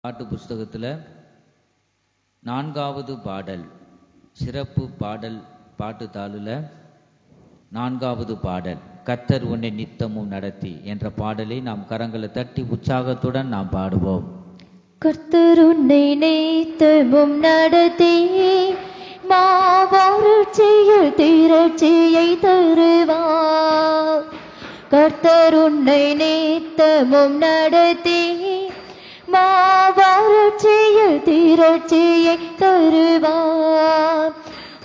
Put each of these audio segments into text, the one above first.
பாட்டு புஸ்தகத்தில் 4வது பாடல், சிறப்பு பாடல் பாட்டு தாளில் 4வது பாடல், கர்த்தர் உன்னை நித்தமும் நடத்தி என்ற பாடலை நாம் கரங்களை தட்டி உற்சாகத்துடன் நாம் பாடுவோம். கர்த்தர் உன்னை நித்தமும் நடத்தி மாவறட்சியில் திரட்சியை தருவார். கர்த்தர் உன்னை நித்தமும் நடத்தி மாவறட்சியில் திரட்சியை தருவார்.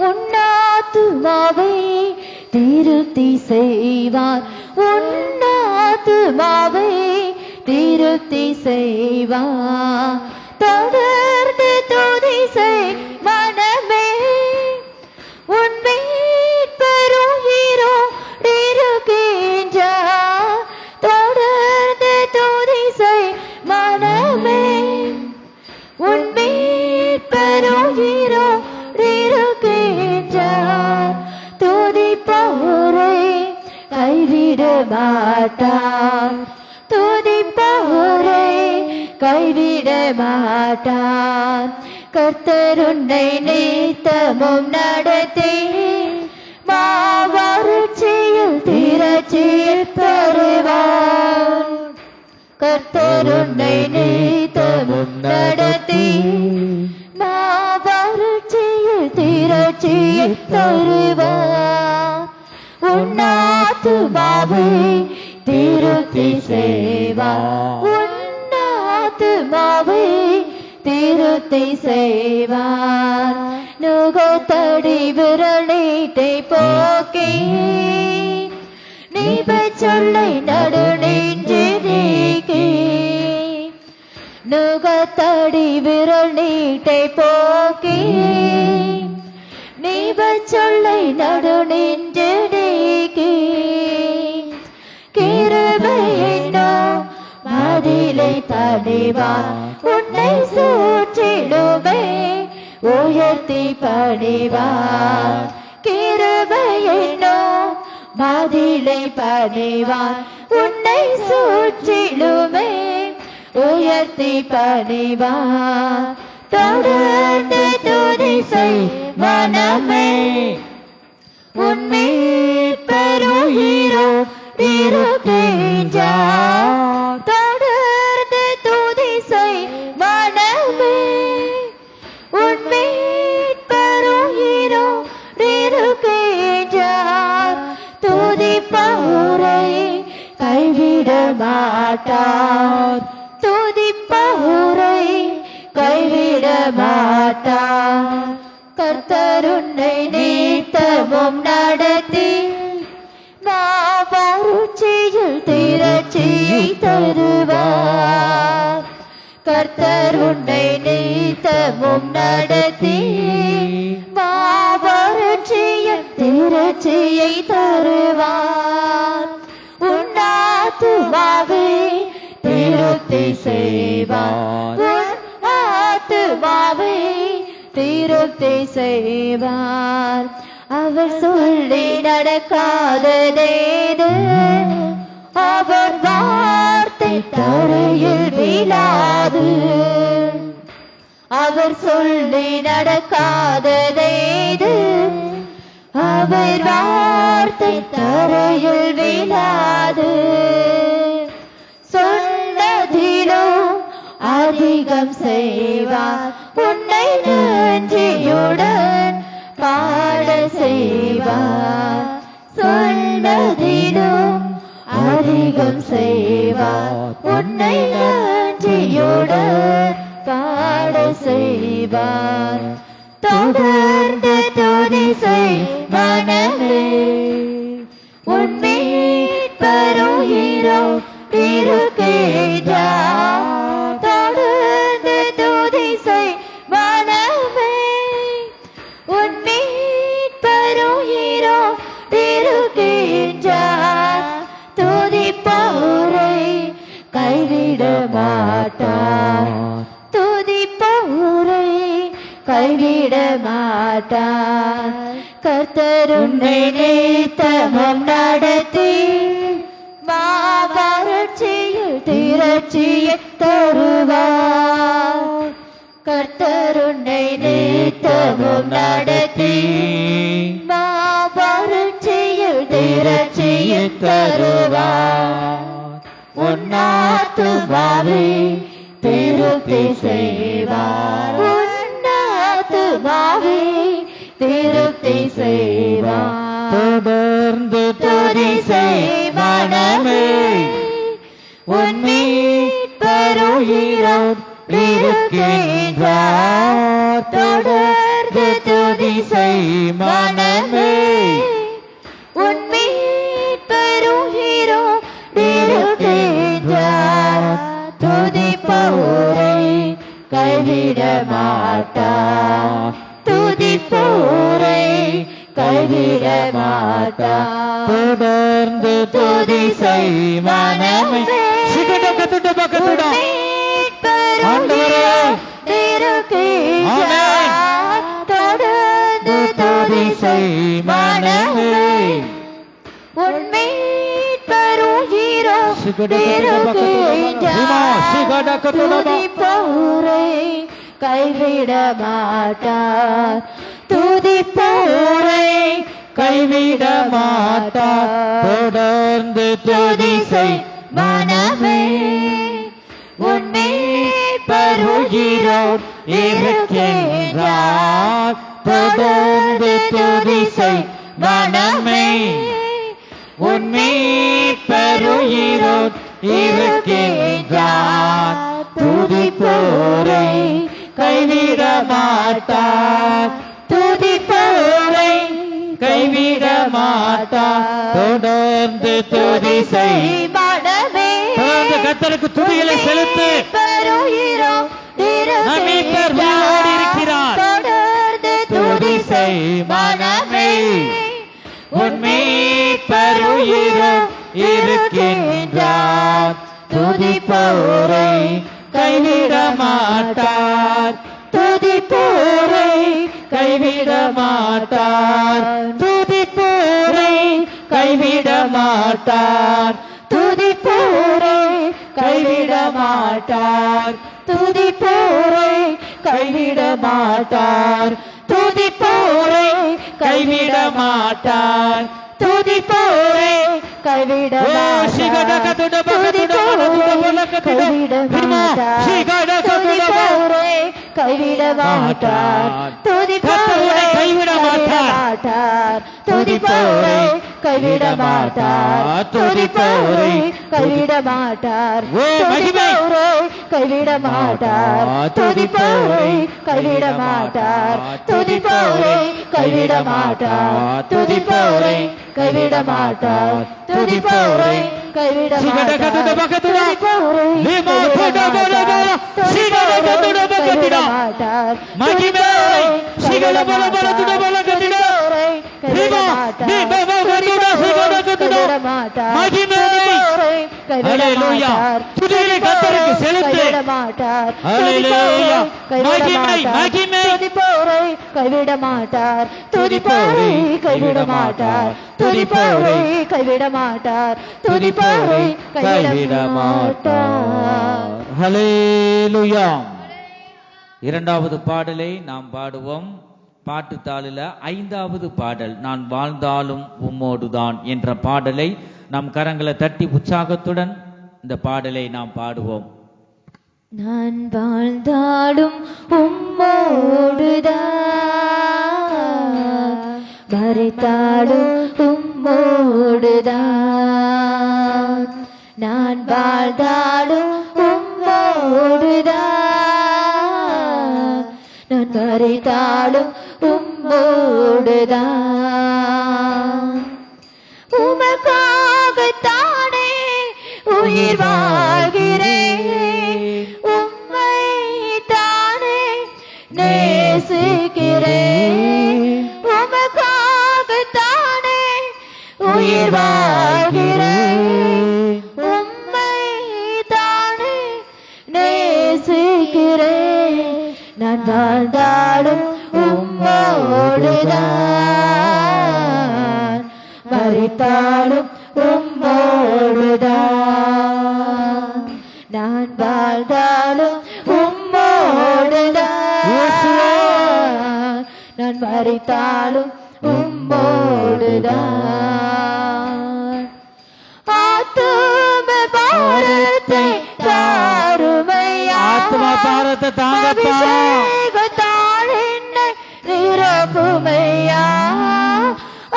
உன்னாத்துமாவை திருப்தி செய்வார். உன்னாத்துமாவை திருப்தி செய்வார். தொடர்ந்து துதி செய் மனமே, உன் மீட்பருயிரோடு இருக்கின்றார். தொடர்ந்து துதி செய் மனமே, உன் மீட்பருயிரோடு இருக்கின்றார். துதிப்பவரை கைவிட மாட்டார். துதிப்பவரை கைவிட மாட்டார். கர்த்தர் உன்னை நித்தமும் நடத்தி மாவறட்சியில் திரட்சியை தருவார். கர்த்தர் உன்னை நித்தமும் நடத்தி மாவறட்சியில் திரட்சியை தருவார். உன்னாத்துமாவை திருப்தி செய்வார். உன்னாத்துமாவை திருப்தி செய்வார். நுகத்தடி விரலீட்டை போக்கி நீபச் சொல்லை நடுநெஞ்சு நீக்கி. நுகத்தடி விரல் நீட்டை போக்கி நீபச் சொல்லை நடுநெஞ்சு நீக்கி. கிருபை என்னும் மதிலை தாண்டிவார். உன்னை சுற்றிலுமே உயர்த்தி பணிவார். கிருபை என்னும் மதிலை பணிவார். உன்னை சுற்றிலுமே உயர்த்தி பணிவார். தொடர்ந்து துதி செய் மனமே, உன் மீட்பருயிரோடு இருக்கின்றார். தொடர்ந்து துதி செய் மனமே, உன் மீட்பருயிரோடு இருக்கின்றார். துதிப்பவரை கைவிட மாட்டார். துதிப்பவரை கைவிட மாட்டார். கர்த்தர் உன்னை நித்தமும் நடத்தி மாவறட்சியில் திரட்சியை தருவார். கர்த்தர் உன்னை நித்தமும் நடத்தி மாவறட்சியில் திரட்சியை தருவார். உன்னாத்துமாவை திருப்தி செய்வார். உன்னாத்துமாவை திருப்தி செய்வார். அவர் சொல்லி நடக்காததேது, அவர் வார்த்தை தரையில் விழாது. அவர் சொல்லி நடக்காததேது, அவர் வார்த்தை தரையில் விழாது. சொன்னதிலும் அதிகம் செய்வார். உன்னை நன்றியுடன் பாட செய்வார். சொன்னதிலும் அதிகம் செய்வார். உன்னை நன்றியுடன் பாட செய்வார். தொடர்ந்து துதி செய் மனமே, உன் மீட்பருயிரோடு இருக்கின்றார். தொடர்ந்து துதி செய் மனமே, உன் மீட்பருயிரோடு இருக்கின்றார். துதிப்பவரை கைவிட மாட்டார். துதிப்பவரை கைவிட மாட்டார். கர்த்தர் உன்னை நித்தமும் நடத்தி மாவறட்சியில் திரட்சியை தருவார். கர்த்தர் உன்னை நித்தமும் நடத்தி மாபரட்சியில் திரட்சியில் தருவார். உன்னாத்துமாவே திருப்தி செய்வார். உன்னாத்துமாவே திருப்தி செய்வார். தொடர்ந்து துதி செய் மனமே, உன் மீட்பருயிரோடு இருக்கின்றார். தொடர்ந்து துதி செய் மனமே, உன் மீட்பருயிரோடு இருக்கின்றார். துதிப்போரை கைவிட மாட்டார். துதிப்போரை கைவிட மாட்டார். தொடர்ந்து துதி செய் மனமே. தொடர்ந்து துதி செய் மனமே, உன் மீட்பருயிரோடு இருக்கின்றார். துதிப்போரை கைவிட மாட்டார். துதிப்போரை கைவிட மாட்டார். தொடர்ந்து துதி செய் மனமே, உன் மீட்பருயிரோடு இருக்கின்றார். தொடர்ந்து துதி செய் மனமே, உன் மீட்பருயிரோடு இருக்கின்றார். துதிப்போரை கைவிட மாட்டார். துதிப்போரை கைவிட மாட்டார். தொடர்ந்து துதி செய் மனமே, கர்த்தருக்கு துதிகளை செலுத்து. இருக்கிறார். தொடர்ந்து துதி செய் மனமே, உன் மீட்பருயிரோடு இருக்கின்றார். துதிப்போரை கைவிட மாட்டார். துதிப்போரை கைவிட மாட்டார். துதிப்போரை கைவிட மாட்டார். துதிப்போரை கைவிட மாட்டார். துதிப்போரை கைவிட மாட்டார். துதிப்போரை கைவிட மாட்டார். துதிப்போரை கைவிட மாட்டார். கைவிட மாட்டார். துதிப்போரை கைவிட மாட்டார். துதிப்போரை கைவிட மாட்டார். துதிப்போரை கைவிட மாட்டார். துதிப்போரை கைவிட மாட்டார். துதிப்போரை கைவிட மாட்டார். துதிப்போரை கைவிட மாட்டார். துதிப்போரை கைவிட மாட்டார். துதிப்போரை கைவிட மாட்டார். கைவிட மாட்டார். துதிப்போரை கைவிட மாட்டார். துதிப்போரை கைவிட மாட்டார். துதிப்போரை கைவிட மாட்டார். ஹல்லேலூயா. இரண்டாவது பாடலை நாம் பாடுவோம். பாட்டு தாளில் 5வது பாடல், நான் வாழ்ந்தாலும் உம்மோடுதான் என்ற பாடலை நாம் கரங்களை தட்டி உற்சாகத்துடன் இந்த பாடலை நாம் பாடுவோம். நான் வாழ்ந்தாலும் உம்மோடுதான், மரித்தாலும் உம்மோடுதான். நான் வாழ்ந்தாலும் உம்மோடுதான், நான் மரித்தாலும் உம்மோடுதான். உமக்காகத்தானே உயிர் வாழ்கிறேன், உம்மை தானே நேசிக்கிறேன். உமக்காகத்தானே உயிர் வாழ்கிறேன், உம்மை தானே நேசிக்கிறேன். நான் வாழ்ந்தாலும் உம்மோடுதான், மரித்தாலும் உம்மோடுதான். நான் வாழ்ந்தாலும் உம்மோடுதான், மரித்தாலும் உம்மோடுதான். ஆத்தும பாரத்தை தாருமையா, ஆத்மா பாரத்தை தாங்கப்பா. அபிஷேகத்தால் என்னை நிரப்புமையா.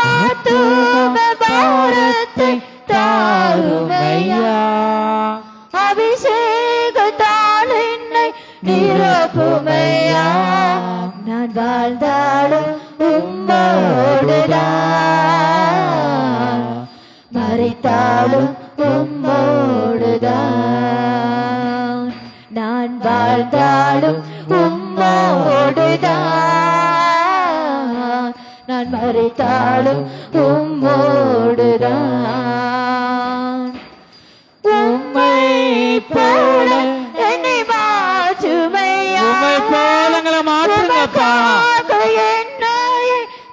ஆத்தும பாரத்தை தாருமையா, அபிஷேகத்தால் என்னை நிரப்புமையா. நான் வாழ்ந்தாலும் உம்மோடுதான், மரித்தாலும் உம்மோடுதான். நான் வாழ்ந்தாலும் உம்மோடுதான், நான் மரித்தாலும் உம்மோடுதான். உம்மை போல என்னை மாற்றுமையா, உம்மை போல எங்களை மாற்றுங்கப்பா. என்னை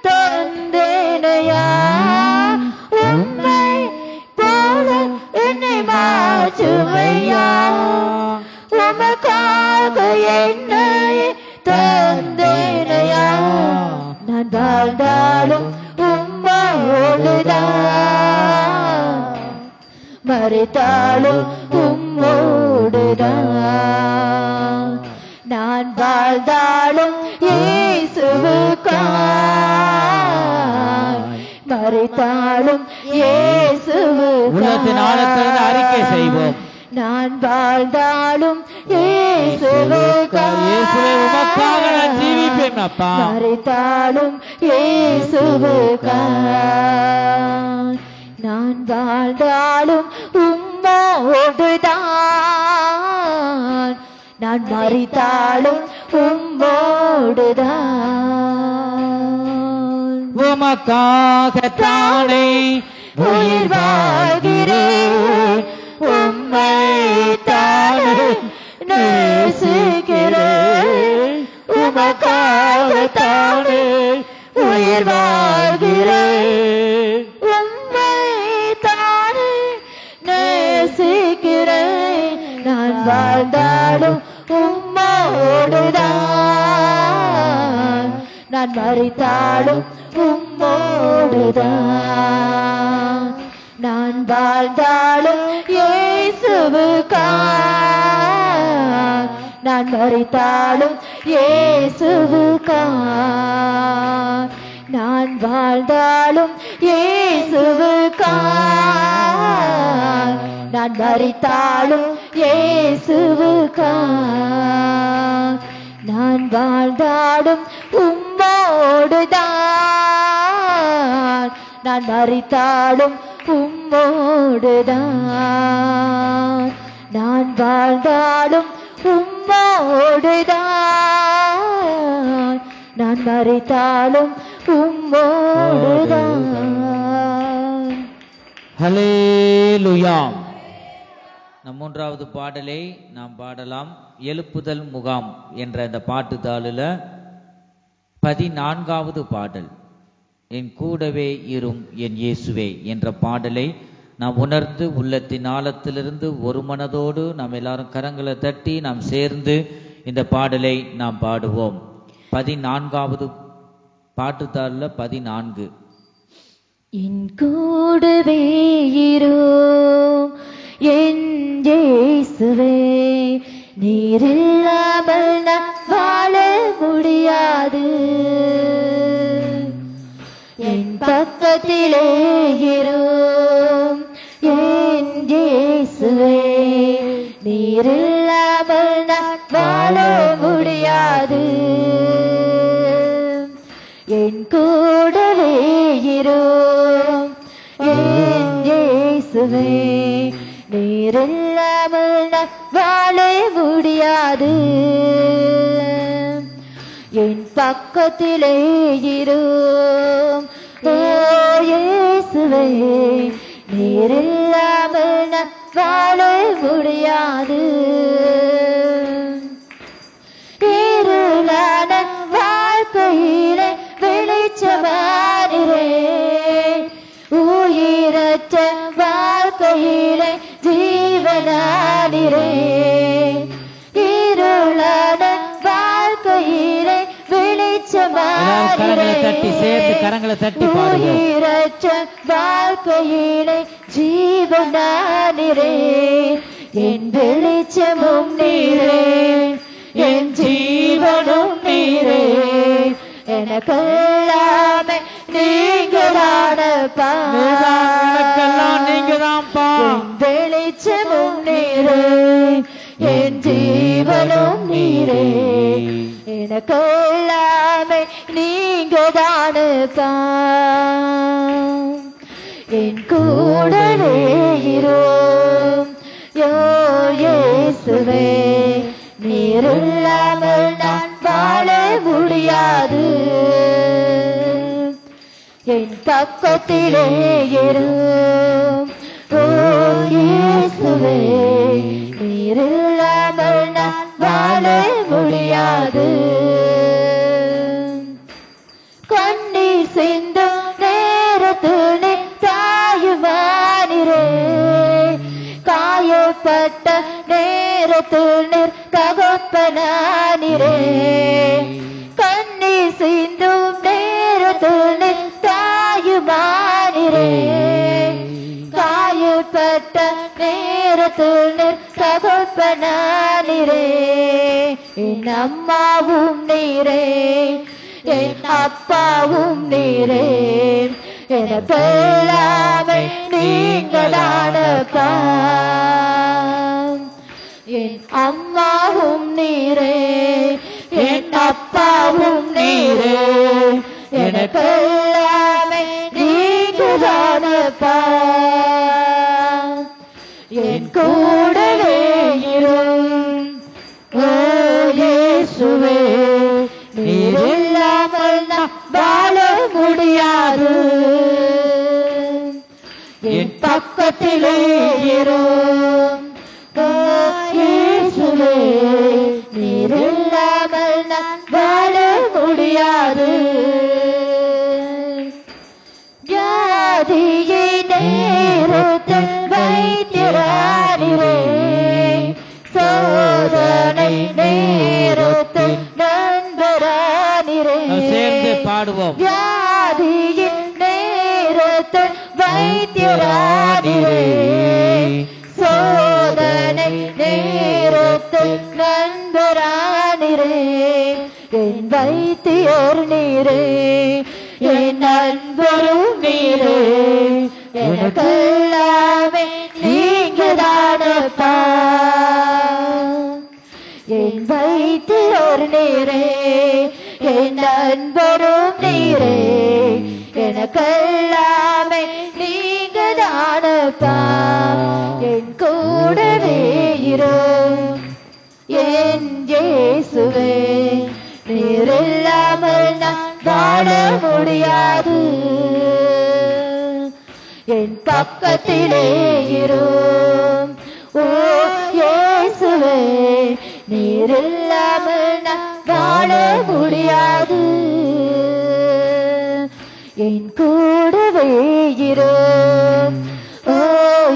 தந்தேனையா. உம்மை போல என்னை மாற்றுமையா, உமக்காக என்னை தந்தேனையா. நான் வாழ்ந்தாலும் உம்மோடுதான், மரித்தாலும் உம்மோடுதான். நான் வாழ்ந்தாலும் இயேசுவுக்காய், மரித்தாலும் இயேசுவுக்காய். உள்ளத்தின் ஆழத்திலிருந்து அறிக்கை செய்வோம். நான் வாழ்ந்தாலும் இயேசுவுக்காய், இயேசுவே உமக்காக நான் ஜீவிப்பேன் அப்பா. மரித்தாலும் இயேசுவுக்காய். நான் வாழ்ந்தாலும் உம்மோடுதான், நான் மரித்தாலும் உம்மோடுதான். உமக்காகத்தானே உயிர் வாழ்கிறேன், உம்மை தானே நேசிக்கிறேன். உமக்காகத்தானே உயிர் வாழ்கிறேன், உம்மை தானே நேசிக்கிறேன். நான் வாழ்ந்தாலும் உம்மோடுதான், நான் மரித்தாலும் உம்மோடுதான். நான் வாழ்ந்தாலும் இயேசுவுக்காய், நான் மரித்தாலும் இயேசுவுக்காய். நான் வாழ்ந்தாலும் இயேசுவுக்காய், நான் மரித்தாலும் இயேசுவுக்காய். நான் வாழ்ந்தாலும் உம்மோடுதான், நான் மரித்தாலும் உம்மோடுதான். நான் வாழ்ந்தாலும் உம்மோடுதான், நான் மரித்தாலும் உம்மோடுதான். ஹல்லேலூயா. நம் மூன்றாவது பாடலை நாம் பாடலாம். எழுப்புதல் முகாம் என்ற இந்த பாட்டு தாளில் 14வது பாடல், என் கூடவே இரும் என் இயேசுவே என்ற பாடலை நாம் உணர்ந்து உள்ளத்தின் ஆழத்திலிருந்து ஒரு மனதோடு நாம் எல்லாரும் கரங்களை தட்டி நாம் சேர்ந்து இந்த பாடலை நாம் பாடுவோம். 14வது பாட்டுத்தாளில் 14. என் கூடவே இரும் என் இயேசுவே, நீர் இல்லாமல் நான் வாழ முடியாது. என் பக்கத்திலே இரும் என் இயேசுவே, நீர் இல்லாமல் நான் வாழ முடியாது. என் கூடவே இரும் என் இயேசுவே, நீர் இல்லாமல் நான் வாழ முடியாது. என் பக்கத்திலே இரும் ஓ இயேசுவே, நீர் இல்லாமல் நான் வாழ முடியாது. இருளான வாழ்க்கையிலே வெளிச்சமானிரே, உயிரற்ற வாழ்க்கையிலே ஜீவனானிரே. இருளான வாழ்க்கையிலே வெளிச்சமானிரே, தட்டி சேர்ந்து கரங்களை தட்டி பாடுவோம். உயிரற்ற வாழ்க்கையிலே ஜீவனானிரே, என் வெளிச்சமும் நீரே, என் ஜீவனும் நீரே, எனக்கெல்லாமே நீங்கதானப்பா, எனக்கெல்லாம் நீங்கதான்ப்பா. என் வெளிச்சமும் நீரே, என் ஜீவனும் நீரே, எனக்கெல்லாமே நீங்கதானப்பா. என் கூடவே இரும் இயேசுவே, நீர் இல்லாமல் நான் வாழ முடியாது. என் பக்கத்திலே இரும் இயேசுவே, நீர் இல்லாமல் நான் வாழ முடியாது. கண்ணீர் சிந்தும் நேரத்தில் தாயுமானிரே, காயப்பட்ட நேரத்தில் தகப்பனானிரே, கண்ணீர் சிந்தும் நேரத்தில் தாயுமானிரே, காயப்பட்ட நேரத்தில் தகப்பனானிரே, என் அம்மாவும் நீரே, என் அப்பாவும் நீரே, எனக்கெல்லாமே நீங்கதானப்பா. என் அம்மாவும் நீரே, என் அப்பாவும் நீரே, எனக்கெல்லாமே நீங்கதானப்பா. என் கூடவே இரும் இயேசுவே, நீர் இல்லாமல் நான் வாழ முடியாது. என் பக்கத்திலே இரும் இயேசுவே, நீர் இல்லாமல் நான் வாழ முடியாது. வியாதியை நேரத்தில் வைத்திரானிரே, சோதனை நேரத்தில் நண்பரானிரே, சேர்ந்து பாடுவோம். வியாதியின் நேரத்தில் வைத்திரானிரே, சோதனை நேரத்தில் நண்பரானிரே, என் வைத்தியர் நீரே, என் நண்பரும் நீரே, எனக்கெல்லாமே நீங்கதானப்பா. என் வைத்தியர் நீரே, என் நண்பரும் நீரே, எனக்கெல்லாமே நீங்கதானப்பா. என் கூடவே இரும் என் இயேசுவே, நீர் இல்லாமல் நான் வாழ முடியாது. என் பக்கத்திலே இரும் இயேசுவே, நீர் இல்லாமல் நான் வாழ முடியாது. என் கூடவே இரும்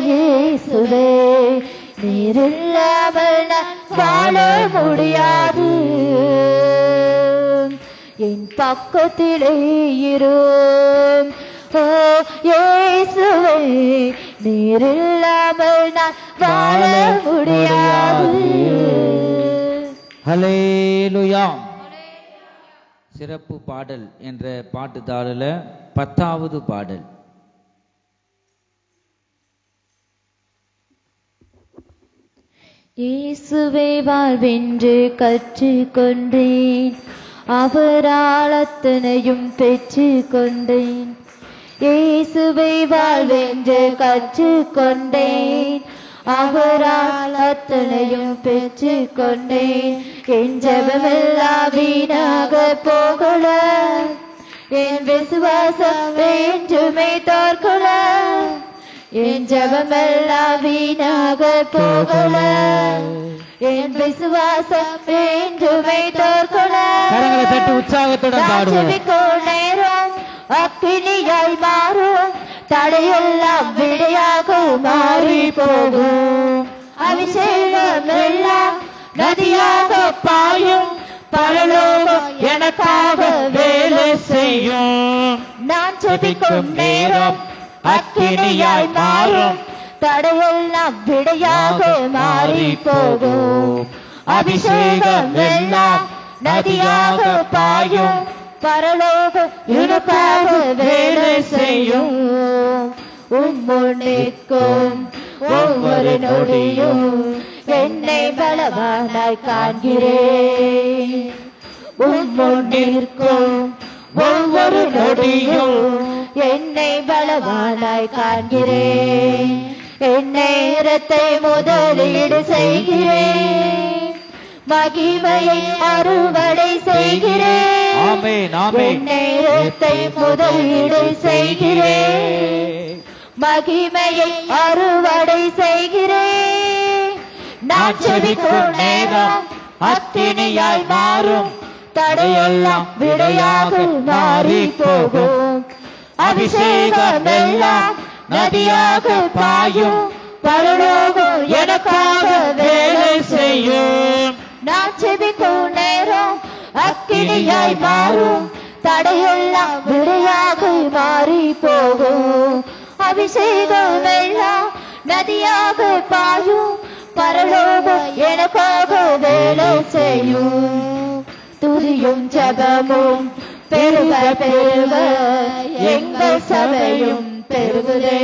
இயேசுவே, நீர் இல்லாமல் நான் வாழ முடியாது. என் பக்கத்திலே இரும் இயேசுவே, நீர் இல்லாமல் நான் வாழ முடியாது. ஹல்லேலூயா. சிறப்பு பாடல் என்ற பாட்டு தாளில 10வது பாடல். இயேசுவை வாழ்வென்று கற்றுக்கொண்டேன், அவரால் அத்தனையும் பெற்றுக் கொண்டேன். இயேசுவை வாழ்வென்று கற்றுக்கொண்டேன், அவரால் அத்தனையும் பெற்றுக் கொண்டேன். என் ஜெபமெல்லாம் வீணாக போகல, என் விசுவாசம் என்றுமே தோற்கல. என் ஜெபமெல்லாம் வீணாக போகல, என் விசுவாசம் என்றுமே தோற்கல. கரங்களை தட்டி உற்சாகத்துடன் பாடுவோம். நேரம் அக்கினியாய் மாறும், தடையெல்லாம் விடையாக மாறி போகும். அபிஷேகம் எல்லாம் நதியாக பாயும், பரலோகம் எனக்காக வேலை செய்யும். ஜெபிக்கும் நேரம் அக்கினியாய் மாறும், தடையெல்லாம் விடையாக மாறி போகும். அபிஷேகம் எல்லாம் நதியாக பாயும், பரலோகம் எனக்காக வேலை செய்யும். உம்முன் நிற்கும் ஒவ்வொரு நொடியும் என்னை பலவானாய் காண்கிறேன். உம்முன் நிற்கும் ஒவ்வொரு நொடியும் என்னை பலவானாய் காண்கிறேன். என் நேரத்தை முதலீடு செய்கிறேன், மகிமையை அறுவடை செய்கிறேன். என் நேரத்தை முதலீடு செய்கிறேன், மகிமையை அறுவடை செய்கிறேன். நான் ஜெபிக்கும் நேரம் அக்கினியாய் மாறும், தடையெல்லாம் விடையாக மாறி போகும். அபிஷேகம் எல்லாம் நதியாக பாயும், பரலோகம் எனக்காக வேலை செய்யும். நான் ஜெபிக்கும் நேரம் அக்கினியாய் மாறும், தடையெல்லாம் விடையாக மாறி போகும். அபிஷேகம் எல்லாம் நதியாக பாயும், பரலோகம் எனக்காக வேலை செய்யும். துதியும் ஜெபமும் பெருக பெருக எங்கள் சபையும் பெருகுதே.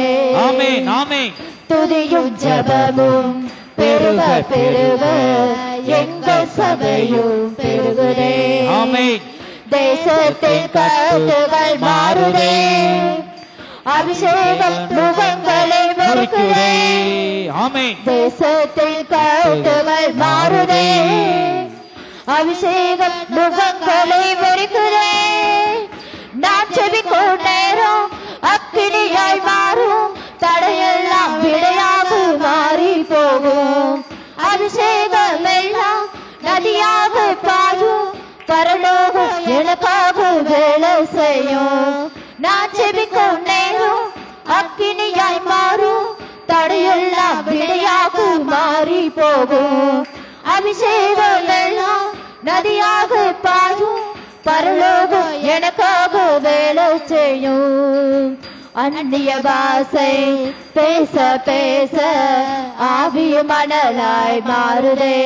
துதியும் ஜெபமும் பெருக பெருக எங்கள் சபையும் பெருகுதே. தேசத்தின் கட்டுகள் மாறுதே, அபிஷேகம் முகங்களை முறுக்குதே. தேசத்தின் கட்டுகள் மாறுதே, அபிஷேகம் முகங்களை முறுக்குதே. நான் ஜெபிக்கும் நேரம் அக்கினியாய் மாறும், தடையெல்லாம் விடையாக மாறி போகும். அபிஷேகம் எல்லாம் நதியாக பாயும், பரலோகம் எனக்காக வேலை செய்யும். நான் ஜெபிக்கும் நேரம் அக்கினியாய் மாறும், தடையெல்லாம் விடையாக மாறி போகும். அபிஷேகம் எல்லாம் நதியாக பாயும், பரலோகம் எனக்காக வேலை செய்யும். அந்நிய பாஷை பேச பேச ஆவியும் மணலாய் மாறுதே.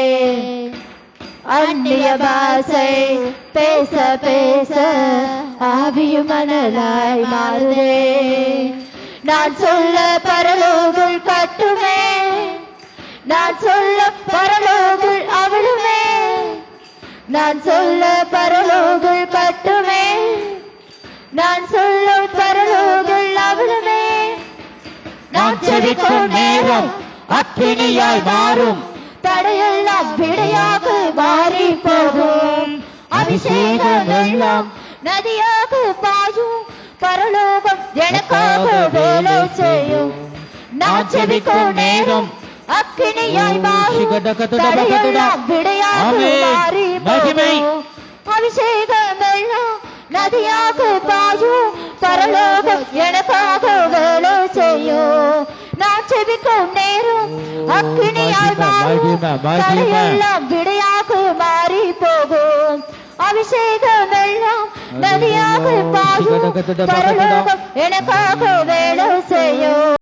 அந்நிய பாஷை பேச பேச ஆவியும் மணலாய் மாறுதே. நான் சொல்ல பரலோகம் கட்டுமே, நான் சொல்ல பரலோகம் அவளுமே. நான் சொல்ல பரலோகம் கட்டுமே, நான் சொல்ல பரலோகம் அவளுமே. நான் ஜெபிக்கும் நேரம் அக்கினியாய் மாறும், தடையெல்லாம் விடையாக மாறி போகும். அபிஷேகம் எல்லாம் நதியாக பாயும், பரலோகம் எனக்காக வேலை செய்யும். நான் ஜெபிக்கும் நேரம் அக்கினியாய் மாறும், தடையெல்லாம் விடையாக மாறி போகும். அபிஷேகம் எல்லாம் நதியாக பாயும், பரலோகம் எனக்காக வேலை செய்யும். நான் ஜெபிக்கும் நேரம் அக்கினியாய் மாறும், தடையெல்லாம் விடையாக மாறி போகும். அபிஷேகம் எல்லாம் நதியாக பாயும், பரலோகம் எனக்காக வேலை செய்யும்.